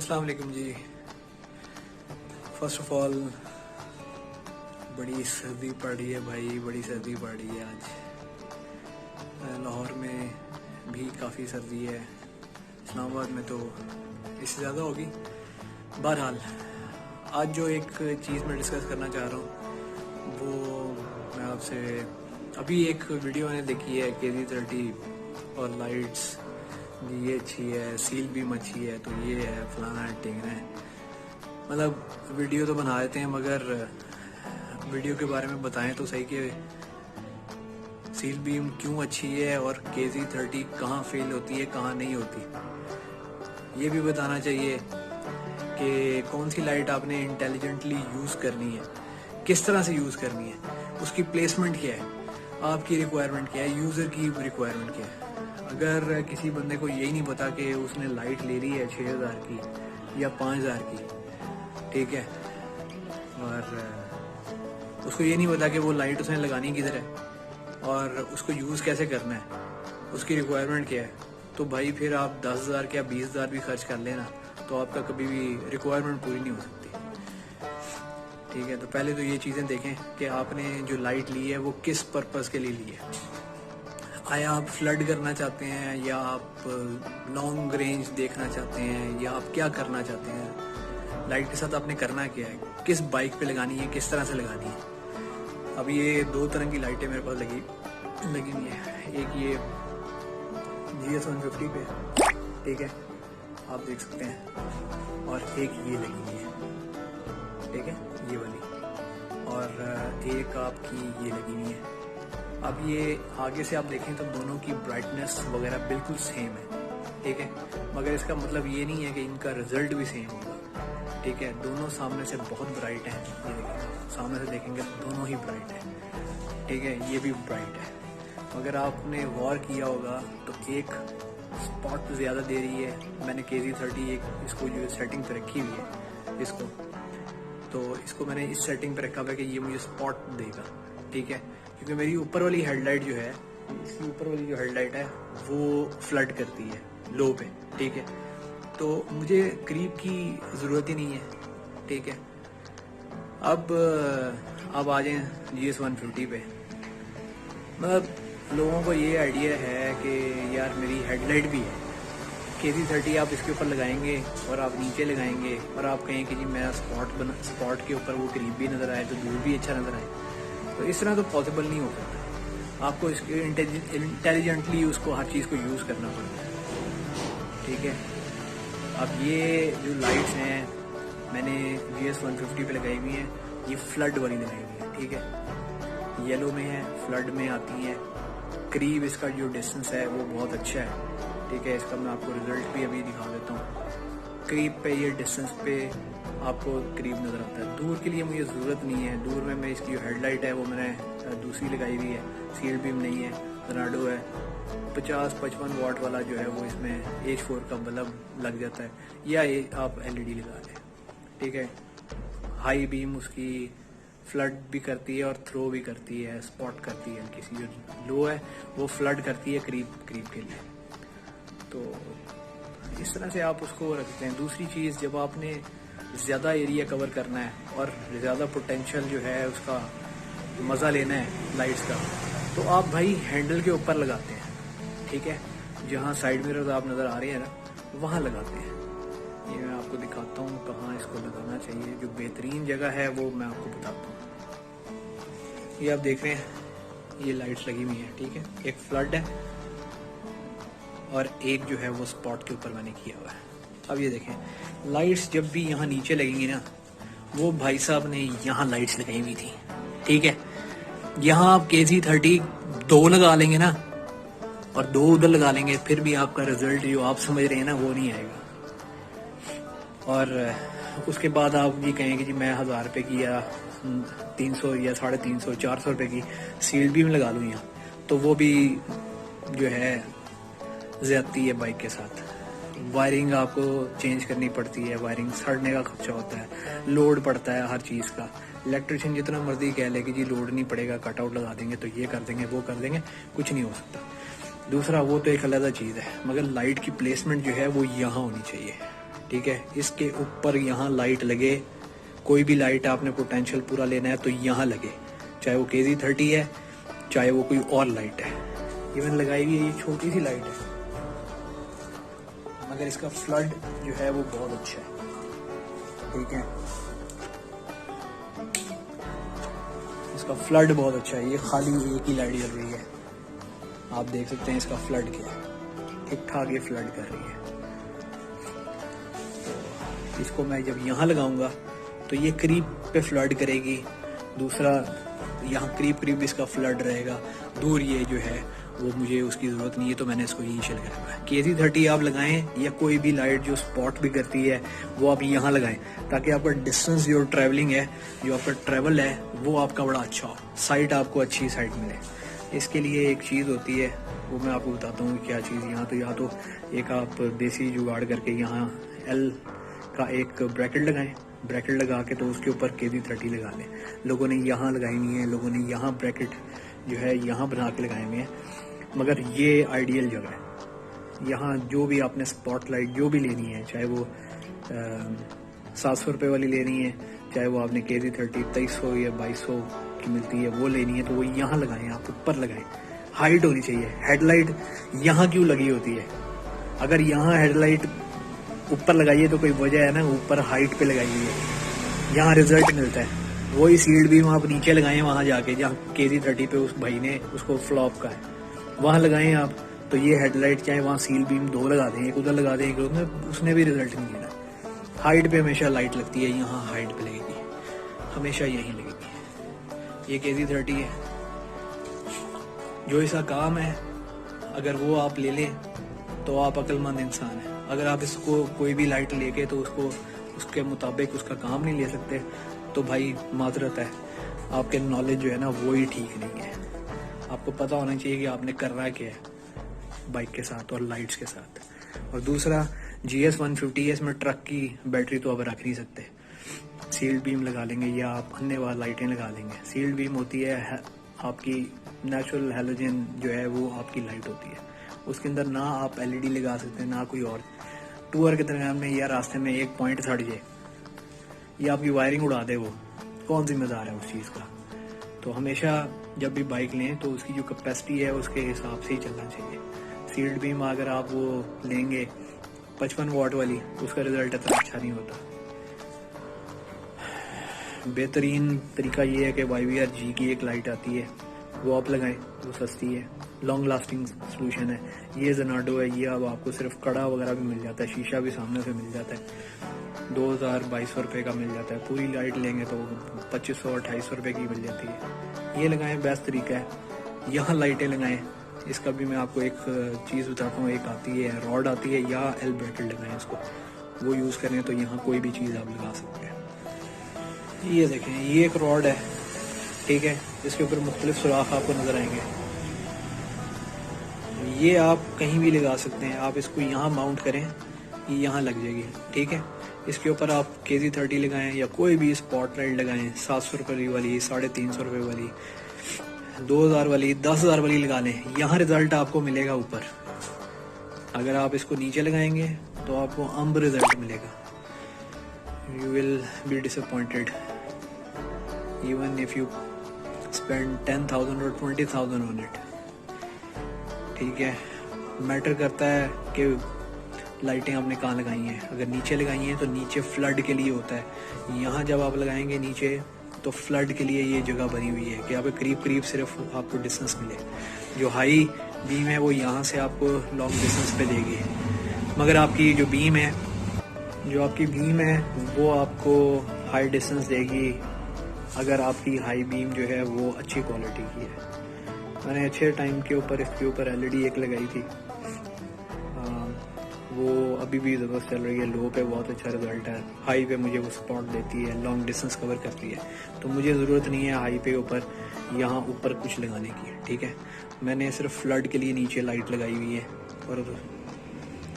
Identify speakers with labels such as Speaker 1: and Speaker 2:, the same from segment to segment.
Speaker 1: अस्सलाम वालेकुम जी। First of all बड़ी सर्दी पड़ रही है भाई, बड़ी सर्दी पड़ रही है आज। लाहौर में भी काफ़ी सर्दी है, इस्लामाबाद में तो इससे ज़्यादा होगी। बहरहाल आज जो एक चीज़ मैं डिस्कस करना चाह रहा हूँ वो मैं आपसे अभी एक वीडियो मैंने देखी है KZ30 और लाइट्स ये अच्छी है, सील बीम अच्छी है, तो ये है फलाना है टिंगना है। मतलब वीडियो तो बना देते हैं मगर वीडियो के बारे में बताएं तो सही कि सील बीम क्यों अच्छी है और KZ30 कहाँ फेल होती है कहाँ नहीं होती। ये भी बताना चाहिए कि कौन सी लाइट आपने इंटेलिजेंटली यूज़ करनी है, किस तरह से यूज़ करनी है, उसकी प्लेसमेंट क्या है, आपकी रिक्वायरमेंट क्या है, यूज़र की रिक्वायरमेंट क्या है। अगर किसी बंदे को यही नहीं पता कि उसने लाइट ले ली है 6000 की या 5000 की, ठीक है, और उसको ये नहीं पता कि वो लाइट उसने लगानी किधर है और उसको यूज़ कैसे करना है, उसकी रिक्वायरमेंट क्या है, तो भाई फिर आप 10,000 या 20,000 भी खर्च कर लेना तो आपका कभी भी रिक्वायरमेंट पूरी नहीं हो सकती। ठीक है, तो पहले तो ये चीज़ें देखें कि आपने जो लाइट ली है वो किस पर्पज़ के लिए ली है। आया आप फ्लड करना चाहते हैं या आप लॉन्ग रेंज देखना चाहते हैं या आप क्या करना चाहते हैं, लाइट के साथ आपने करना क्या है, किस बाइक पे लगानी है, किस तरह से लगानी है। अब ये दो तरह की लाइटें मेरे पास लगी हुई है। एक ये GS 150 पे, ठीक है, आप देख सकते हैं, और एक ये लगी हुई है, ठीक है, ये वाली, और एक आपकी ये लगी हुई है। अब ये आगे से आप देखें तो दोनों की ब्राइटनेस वगैरह बिल्कुल सेम है, ठीक है, मगर इसका मतलब ये नहीं है कि इनका रिजल्ट भी सेम होगा। ठीक है, दोनों सामने से बहुत ब्राइट हैं, ये देखिए सामने से देखेंगे तो दोनों ही ब्राइट है, ठीक है, ये भी ब्राइट है, मगर आपने गौर किया होगा तो एक स्पॉट ज़्यादा दे रही है। मैंने KZ30 एक इसको जो सेटिंग पे रखी हुई है इसको, तो इसको मैंने इस सेटिंग पे रखा हुआ है कि ये मुझे स्पॉट देगा, ठीक है, क्योंकि मेरी ऊपर वाली हेडलाइट जो है, इसकी ऊपर वाली जो हेडलाइट है वो फ्लड करती है लो पे, ठीक है, तो मुझे करीब की ज़रूरत ही नहीं है, ठीक है। अब आ जाएं GS 150 पे। मतलब लोगों को ये आइडिया है कि यार मेरी हेडलाइट भी है, KZ30 आप इसके ऊपर लगाएंगे और आप नीचे लगाएंगे और आप कहें कि जी मेरा स्पॉट के ऊपर वो करीब भी नज़र आए तो दूर भी अच्छा नज़र आए, तो इस तरह तो पॉसिबल नहीं हो सकता। आपको इसके इंटेलिजेंटली उसको हर चीज़ को यूज़ करना पड़ता है, ठीक है। अब ये जो लाइट्स हैं मैंने GS 150 पे लगाई हुई हैं, ये फ्लड वाली लगाई हुई है, ठीक है, येलो में है, फ्लड में आती हैं। करीब इसका जो डिस्टेंस है वो बहुत अच्छा है, ठीक है, इसका मैं आपको रिजल्ट भी अभी दिखा देता हूँ। करीब पे ये डिस्टेंस पे आपको करीब नज़र आता है, दूर के लिए मुझे ज़रूरत नहीं है। दूर में मैं इसकी जो हेडलाइट है वो मैंने दूसरी लगाई हुई है, सील बीम नहीं है, टोर्नाडो है, 50-55 वाट वाला जो है वो इसमें H4 का बल्ब लग जाता है, या ये आप LED लगा लें, ठीक है। हाई बीम उसकी फ्लड भी करती है और थ्रो भी करती है, स्पॉट करती है, किसी जो लो है वो फ्लड करती है करीब के लिए, तो इस तरह से आप उसको रखते हैं। दूसरी चीज़, जब आपने ज़्यादा एरिया कवर करना है और ज़्यादा पोटेंशियल जो है उसका मज़ा लेना है लाइट्स का, तो आप भाई हैंडल के ऊपर लगाते हैं, ठीक है, जहाँ साइड मिरर आप नज़र आ रहे हैं ना वहाँ लगाते हैं। ये मैं आपको दिखाता हूँ कहाँ इसको लगाना चाहिए, जो बेहतरीन जगह है वो मैं आपको बताता हूँ। ये आप देख रहे हैं ये लाइट्स लगी हुई हैं, ठीक है, एक फ्लड है और एक जो है वो स्पॉट के ऊपर मैंने किया हुआ है। अब ये देखें लाइट्स जब भी यहाँ नीचे लगेंगी ना, वो भाई साहब ने यहाँ लाइट्स लगाई हुई थी, ठीक है, यहाँ आप KZ30 2 लगा लेंगे ना और 2 उधर लगा लेंगे, फिर भी आपका रिजल्ट जो आप समझ रहे हैं ना वो नहीं आएगा। और उसके बाद आप ये कहें कि जी मैं 1000 रुपये की या 300 या 350 400 रुपये की सील बीम लगा लूँ यहाँ, तो वो भी जो है ज़्यादती है बाइक के साथ। वायरिंग आपको चेंज करनी पड़ती है, वायरिंग सड़ने का खर्चा होता है, लोड पड़ता है हर चीज़ का। इलेक्ट्रिशियन जितना मर्जी कह ले कि जी लोड नहीं पड़ेगा, कटआउट लगा देंगे तो ये कर देंगे वो कर देंगे, कुछ नहीं हो सकता। दूसरा वो तो एक अलग चीज़ है, मगर लाइट की प्लेसमेंट जो है वो यहाँ होनी चाहिए, ठीक है। इसके ऊपर यहाँ लाइट लगे, कोई भी लाइट आपने पोटेंशियल पूरा लेना है तो यहाँ लगे, चाहे वो KZ30 है चाहे वो कोई और लाइट है। इवन लगाई हुई ये छोटी सी लाइट है, मगर इसका फ्लड जो है वो बहुत अच्छा है, ठीक है। इसका फ्लड बहुत अच्छा है। ये खाली एक ही लाइट जल रही है, आप देख सकते हैं इसका फ्लड क्या है, ठीक ठाक ये फ्लड कर रही है। तो इसको मैं जब यहाँ लगाऊंगा तो ये करीब पे फ्लड करेगी, दूसरा यहाँ करीब इसका फ्लड रहेगा, दूर ये जो है वो मुझे उसकी ज़रूरत नहीं है, तो मैंने इसको यहीं से लगाया हुआ है। KZ30 आप लगाएं या कोई भी लाइट जो स्पॉट भी करती है वो आप यहाँ लगाएं, ताकि आपका डिस्टेंस जो ट्रैवलिंग है, जो आपका ट्रैवल है वो आपका बड़ा अच्छा हो, साइट आपको अच्छी साइट मिले। इसके लिए एक चीज़ होती है, वो मैं आपको बताता हूँ क्या चीज़। यहाँ तो एक आप देसी जुगाड़ करके यहाँ L का एक ब्रैकेट लगाएं, ब्रैकेट लगा के तो उसके ऊपर KZ30 लगा लें। लोगों ने यहाँ लगाई नहीं है, लोगों ने यहाँ ब्रैकेट जो है यहाँ बना के लगाए हुए हैं, मगर ये आइडियल जगह है। यहाँ जो भी आपने स्पॉट लाइट जो भी लेनी है, चाहे वो 700 रुपये वाली लेनी है, चाहे वो आपने KZ30 2300 या 2200 की मिलती है वो लेनी है, तो वो यहाँ लगाएं, आप ऊपर लगाएं। हाइट होनी चाहिए। हेडलाइट यहाँ क्यों लगी होती है? अगर यहाँ हेडलाइट ऊपर लगाइए तो कोई वजह है ना, ऊपर हाइट पे लगाई हुई है, यहाँ रिजल्ट मिलता है। वही सील्ड बीम आप नीचे लगाएं, वहाँ जाके जहाँ KZ30 पे उस भाई ने उसको फ्लॉप का है वहाँ लगाएं आप, तो ये हेडलाइट चाहे वहाँ सील बीम 2 लगा दें, एक उधर लगा दें एक उधर, उसने भी रिजल्ट नहीं देना। हाइट पे हमेशा लाइट लगती है, यहाँ हाइट पे लगेगी, हमेशा यहीं लगेगी। ये KZ30 है, जो इसका काम है अगर वो आप ले लें तो आप अक्लमंद इंसान हैं। अगर आप इसको कोई भी लाइट लेके तो उसको उसके मुताबिक उसका काम नहीं ले सकते तो भाई माजरत है, आपके नॉलेज जो है ना वो ही ठीक नहीं है। आपको पता होना चाहिए कि आपने करना क्या है बाइक के साथ और लाइट्स के साथ। और दूसरा GS 150 है, इसमें ट्रक की बैटरी तो आप रख नहीं सकते, सील्ड बीम लगा लेंगे या आप अन्य वाली लाइटें लगा लेंगे। सील्ड बीम होती है आपकी नेचुरल हैलोजन जो है वो आपकी लाइट होती है, उसके अंदर ना आप LED लगा सकते हैं ना कोई और। टूर के दरमियान में या रास्ते में एक पॉइंट सड़ जाए या आपकी वायरिंग उड़ा दे, वो कौन जिम्मेदार है उस चीज़ का? तो हमेशा जब भी बाइक लें तो उसकी जो कैपेसिटी है उसके हिसाब से ही चलना चाहिए। सील्ड बीम अगर आप वो लेंगे 55 वाट वाली, उसका रिजल्ट इतना अच्छा नहीं होता। बेहतरीन तरीका ये है कि YVR-G की एक लाइट आती है, वो आप लगाएं, वो सस्ती है, लॉन्ग लास्टिंग सोल्यूशन है। ये ज़नाडो है, ये अब आपको सिर्फ कड़ा वगैरह भी मिल जाता है, शीशा भी सामने से मिल जाता है, 2200 रुपये का मिल जाता है। पूरी लाइट लेंगे तो 2500-2800 रुपये की मिल जाती है। ये लगाएं, बेस्ट तरीका है। यहाँ लाइटें लगाएं, इसका भी मैं आपको एक चीज़ बताता हूँ, एक आती है रॉड आती है या L ब्रैकेट लगाएं इसको, वो यूज़ करें तो यहाँ कोई भी चीज़ आप लगा सकते हैं। ये देखें, ये एक रॉड है, ठीक है, इसके ऊपर मुख्तलिफ सुराख आपको नज़र आएंगे। ये आप कहीं भी लगा सकते हैं, आप इसको यहाँ माउंट करें, ये यहाँ लग जाएगी, ठीक है। इसके ऊपर आप KZ30 लगाएं या कोई भी स्पॉट लाइट लगाएं, 700 रुपये वाली, 350 रुपये वाली, 2000 वाली, 10,000 वाली लगा लें, यहाँ रिजल्ट आपको मिलेगा ऊपर। अगर आप इसको नीचे लगाएंगे तो आपको अम्ब रिजल्ट मिलेगा। You will be disappointed even if you spend 10,000 or 20,000 on it, ठीक है। मैटर करता है कि लाइटें आपने कहाँ लगाई हैं। अगर नीचे लगाई हैं तो नीचे फ्लड के लिए होता है, यहाँ जब आप लगाएंगे नीचे तो फ्लड के लिए ये जगह बनी हुई है कि आप करीब सिर्फ आपको डिस्टेंस मिले। जो हाई बीम है वो यहाँ से आपको लॉन्ग डिस्टेंस पे देगी, मगर आपकी जो बीम है वो आपको हाई डिस्टेंस देगी अगर आपकी हाई बीम जो है वो अच्छी क्वालिटी की है। मैंने अच्छे टाइम के ऊपर इसके ऊपर LED एक लगाई थी, वो अभी भी ज़बरदस्त चल रही है। लो पे बहुत अच्छा रिजल्ट है, हाई पे मुझे वो स्पॉट देती है, लॉन्ग डिस्टेंस कवर करती है, तो मुझे ज़रूरत नहीं है हाई पे ऊपर यहाँ ऊपर कुछ लगाने की, ठीक है। मैंने सिर्फ फ्लड के लिए नीचे लाइट लगाई हुई है, और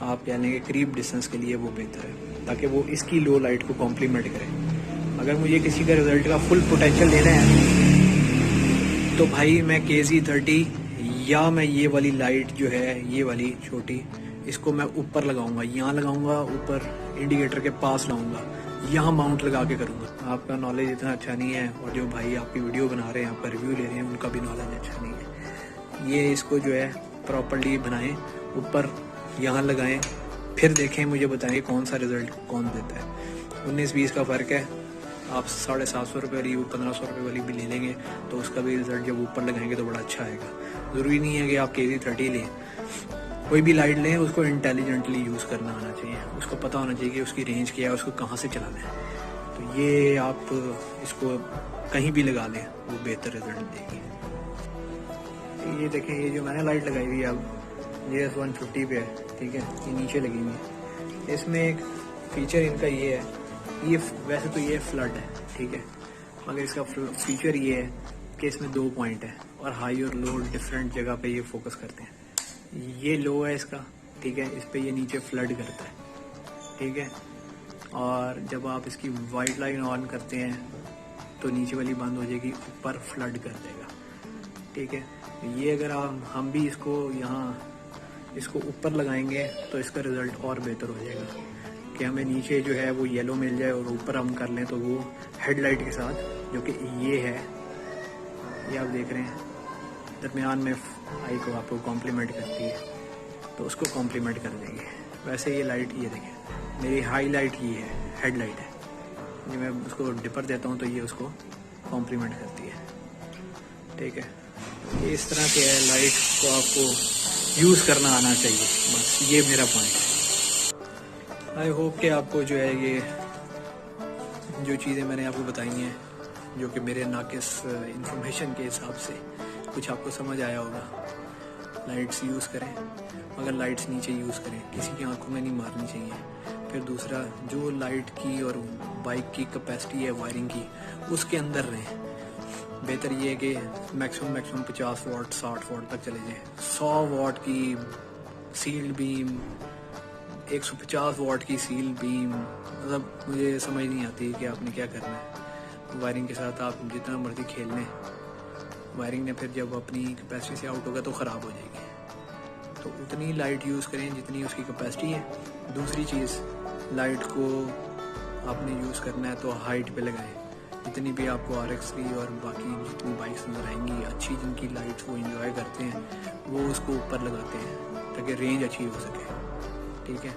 Speaker 1: आप कह लेंगे करीब डिस्टेंस के लिए वो बेहतर है, ताकि वो इसकी लो लाइट को कॉम्प्लीमेंट करे। अगर मुझे किसी का रिजल्ट का फुल पोटेंशियल लेना है तो भाई मैं KZ30 या मैं ये वाली लाइट जो है, ये वाली छोटी इसको मैं ऊपर लगाऊंगा, यहाँ लगाऊंगा, ऊपर इंडिकेटर के पास लाऊंगा, यहाँ माउंट लगा के करूँगा। आपका नॉलेज इतना अच्छा नहीं है और जो भाई आपकी वीडियो बना रहे हैं, आपका रिव्यू ले रहे हैं, उनका भी नॉलेज अच्छा नहीं है। ये इसको जो है प्रॉपर्ली बनाएं, ऊपर यहाँ लगाएं, फिर देखें, मुझे बताएं कौन सा रिज़ल्ट कौन देता है। 19-20 का फ़र्क है। आप 750 रुपये वाली 1500 रुपये वाली भी ले लेंगे तो उसका भी रिज़ल्ट जब ऊपर लगाएंगे तो बड़ा अच्छा आएगा। ज़रूरी नहीं है कि आप KZ30 लें, कोई भी लाइट लें, उसको इंटेलिजेंटली यूज़ करना आना चाहिए, उसको पता होना चाहिए कि उसकी रेंज क्या है, उसको कहाँ से चलाना है। तो ये आप इसको कहीं भी लगा लें, वो बेहतर रिज़ल्ट देगी। ये देखें, ये जो मैंने लाइट लगाई हुई है अब GS150 पे है, ठीक है, ये नीचे लगी हुई है। इसमें एक फ़ीचर इनका ये है, ये वैसे तो ये फ्लड है, ठीक है, मगर इसका फीचर ये है कि इसमें 2 पॉइंट है और हाई और लो डिफरेंट जगह पे ये फोकस करते हैं। ये लो है इसका, ठीक है, इस पे ये नीचे फ्लड करता है, ठीक है, और जब आप इसकी वाइट लाइन ऑन करते हैं तो नीचे वाली बंद हो जाएगी, ऊपर फ्लड कर देगा, ठीक है। ये अगर हम भी इसको यहाँ इसको ऊपर लगाएंगे तो इसका रिज़ल्ट और बेहतर हो जाएगा कि हमें नीचे जो है वो येलो मिल जाए और ऊपर हम कर लें तो वो हेडलाइट के साथ, जो कि ये है, ये आप देख रहे हैं, दरमियान में आई को आपको कॉम्प्लीमेंट करती है, तो उसको कॉम्प्लीमेंट कर देंगे। वैसे ये लाइट, ये देखें, मेरी हाई लाइट ये है, हेडलाइट है, ये मैं उसको डिपर देता हूँ तो ये उसको कॉम्प्लीमेंट करती है, ठीक है। ये इस तरह के है, लाइट को आपको यूज़ करना आना चाहिए, बस ये मेरा पॉइंट है। आई होप कि आपको जो है ये जो चीज़ें मैंने आपको बताई हैं, जो कि मेरे नाकिस इंफॉर्मेशन के हिसाब से कुछ आपको समझ आया होगा। लाइट्स यूज़ करें, मगर लाइट्स नीचे यूज़ करें, किसी की आंखों में नहीं मारनी चाहिए। फिर दूसरा, जो लाइट की और बाइक की कैपेसिटी है वायरिंग की, उसके अंदर रहें। बेहतर ये है कि मैक्सिमम 50 वाट 60 वाट तक चले जाएं। 100 वाट की सील्ड बीम, 150 वाट की सील्ड बीम, मतलब मुझे समझ नहीं आती कि आपने क्या करना है। वायरिंग के साथ आप जितना मर्जी खेल लें, वायरिंग ने फिर जब अपनी कैपेसिटी से आउट होगा तो ख़राब हो जाएगी। तो उतनी लाइट यूज़ करें जितनी उसकी कैपेसिटी है। दूसरी चीज़, लाइट को आपने यूज़ करना है तो हाइट पे लगाएं। जितनी भी आपको RX-3 और बाकी जितनी बाइक्स नज़र आएंगी अच्छी, जिनकी लाइट्स वो एंजॉय करते हैं, वो उसको ऊपर लगाते हैं ताकि रेंज अच्छी हो सके, ठीक है।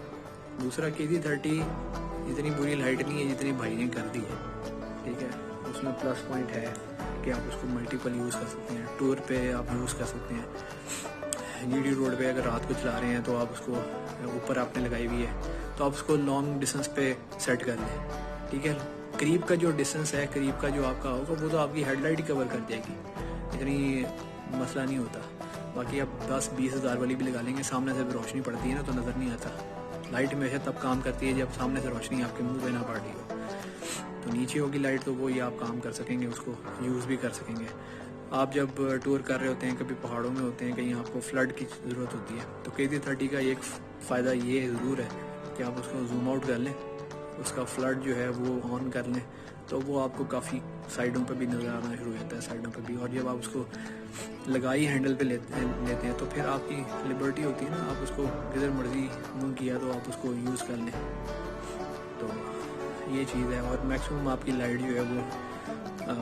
Speaker 1: दूसरा, KZ30 इतनी बुरी लाइट नहीं है जितनी भाई ने कर दी है, ठीक है। उसमें प्लस पॉइंट है कि आप उसको मल्टीपल यूज़ कर सकते हैं, टूर पे आप यूज़ कर सकते हैं। GD रोड पे अगर रात को चला रहे हैं तो आप उसको ऊपर आपने लगाई हुई है तो आप उसको लॉन्ग डिस्टेंस पे सेट कर लें, ठीक है। करीब का जो डिस्टेंस है, करीब का जो आपका होगा, वो तो आपकी हेडलाइट ही कवर कर देगी, इतनी मसला नहीं होता। बाकी आप 10-20 हज़ार वाली भी लगा लेंगे, सामने से रोशनी पड़ती है ना तो नज़र नहीं आता। लाइट हमेशा तब काम करती है जब सामने से रोशनी आपके मुंह पे ना पड़ रही हो। तो नीचे होगी लाइट तो वो ही आप काम कर सकेंगे, उसको यूज़ भी कर सकेंगे। आप जब टूर कर रहे होते हैं, कभी पहाड़ों में होते हैं, कहीं आपको फ्लड की ज़रूरत होती है, तो KZ30 का एक फ़ायदा ये ज़रूर है कि आप उसको जूम आउट कर लें, उसका फ्लड जो है वो ऑन कर लें तो वो आपको काफ़ी साइडों पे भी नज़र आना शुरू हो जाता है, साइडों पे भी। और जब आप उसको लगाई हैंडल पे लेते हैं तो फिर आपकी लिबर्टी होती है ना, आप उसको किधर मर्जी मूव किया तो आप उसको यूज़ कर लें। तो ये चीज़ है। और मैक्सिमम आपकी लाइट जो है वो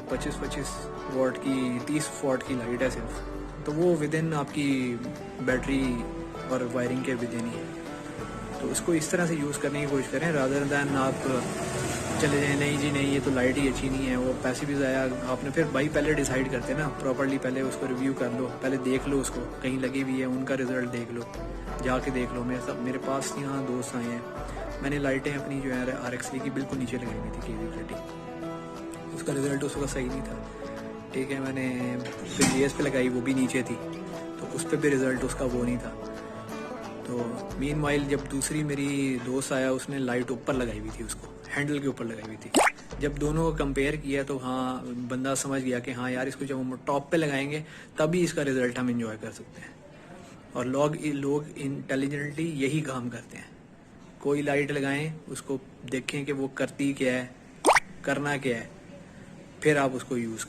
Speaker 1: 25 वाट की, 30 वाट की लाइट है सिर्फ, तो वो विद इन आपकी बैटरी और वायरिंग के विद इन ही है। तो उसको इस तरह से यूज़ करने की कोशिश करें, रादर दैन आप चले जाएं नहीं जी नहीं ये तो लाइट ही अच्छी नहीं है, वो पैसे भी ज़ाया। आपने फिर भाई पहले डिसाइड करते ना प्रॉपर्ली, पहले उसको रिव्यू कर लो, पहले देख लो उसको, कहीं लगी हुई है उनका रिज़ल्ट देख लो, जाके देख लो। मेरे पास यहाँ दोस्त आए हैं, मैंने लाइटें अपनी जो है RX-3 की बिल्कुल नीचे लगाई हुई थी KZ30, उसका रिज़ल्ट उस वक्त सही नहीं था, ठीक है। मैंने फिर GS पे लगाई, वो भी नीचे थी, तो उस पर भी रिज़ल्ट उसका वो नहीं था। तो मीनवाइल जब दूसरी मेरी दोस्त आया, उसने लाइट ऊपर लगाई हुई थी, उसको हैंडल के ऊपर लगाई हुई थी। जब दोनों को कंपेयर किया तो हाँ, बंदा समझ गया कि हाँ यार, इसको जब हम टॉप पे लगाएंगे तभी इसका रिजल्ट हम एंजॉय कर सकते हैं। और लोग इंटेलिजेंटली यही काम करते हैं, कोई लाइट लगाएं, उसको देखें कि वो करती क्या है, करना क्या है, फिर आप उसको यूज़